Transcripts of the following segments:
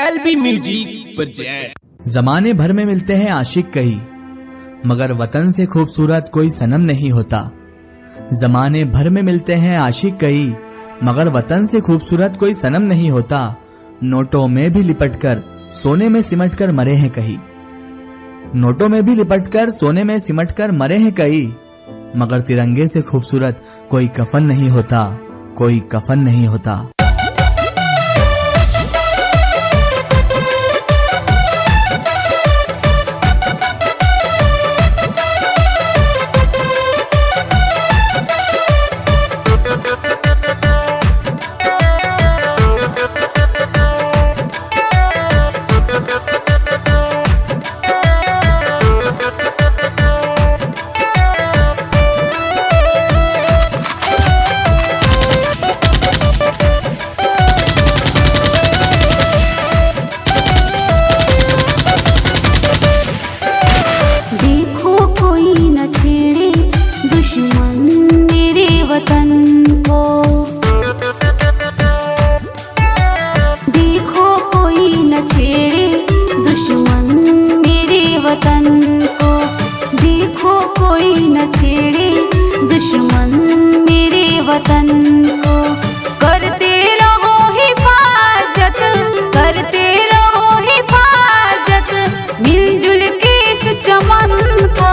LB music present. जमाने भर में मिलते हैं आशिक कई, मगर वतन से खूबसूरत कोई सनम नहीं होता। जमाने भर में मिलते हैं आशिक कई, मगर वतन से खूबसूरत कोई सनम नहीं होता। नोटों में भी लिपटकर सोने में सिमटकर मरे हैं कई, नोटों में भी लिपटकर सोने में सिमटकर मरे हैं कई, मगर तिरंगे से खूबसूरत कोई कफन नहीं होता, कोई कफन नहीं होता। वतन को करते रहो हिफाजत, करते रहो हिफाजत, मिलजुल के इस चमन को।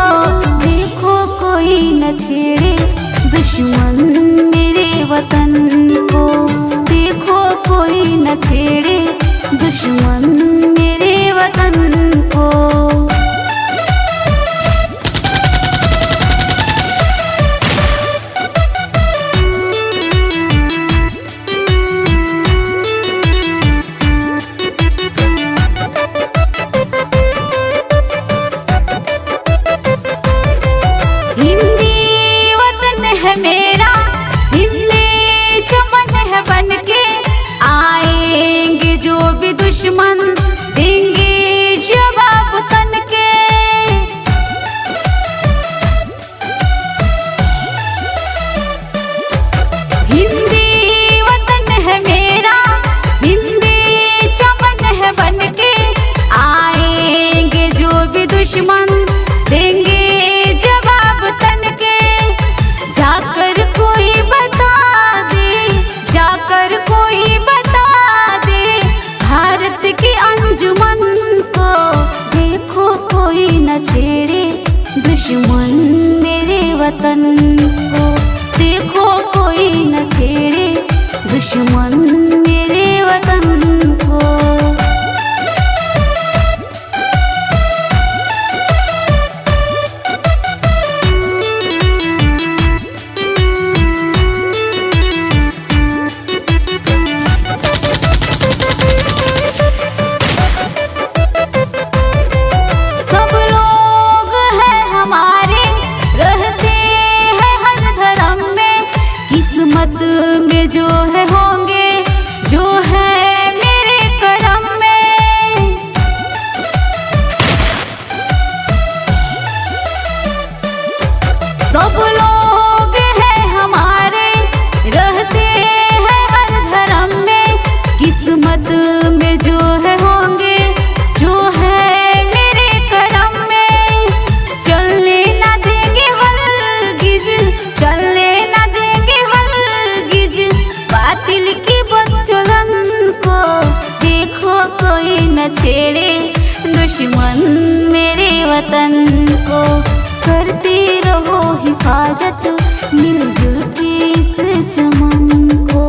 देखो कोई न छेड़े दुश्मन मेरे वतन को, देखो कोई न छेड़े दुश्मन मेरे वतन को। मेरा हिंदी चमन है बनके, आएंगे जो भी दुश्मन देंगे जवाब तन के। हिंदी वतन है मेरा, हिंदी चमन है बनके, आएंगे जो भी दुश्मन देंगे जवाब तन के। जाकर कोई बता दे, जाकर कोई बता दे भारत की अंजुमन को। देखो कोई न छेड़े दुश्मन मेरे वतन को, देखो कोई न छेड़े दुश्मन मेरे वतन को। में जो है होंगे, जो है मेरे करम में। सब लोग हैं हमारे, रहते हैं हर धर्म में, किस्मत में जो है होंगे, जो है मेरे करम में। चलने ना देंगे हरगिज, चलने ना देंगे हरगिज बातिल की बदचलन को। देखो कोई न छेड़े दुश्मन मेरे वतन को, करते रहो हिफाजत मिलजुल के इस चमन को।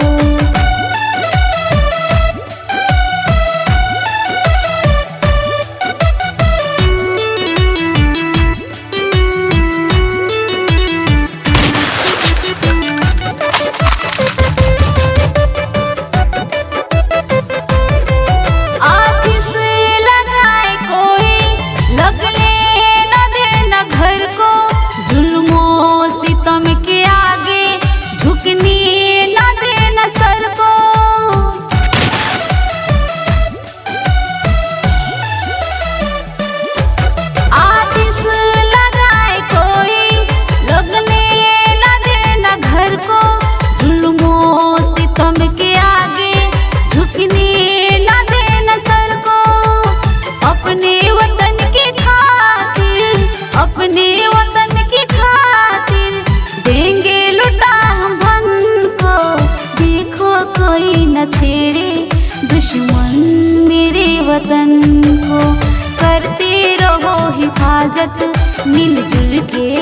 जुल्मों सितम के आगे झुकने न दे वतन को, करते रहो हिफाजत मिलजुल के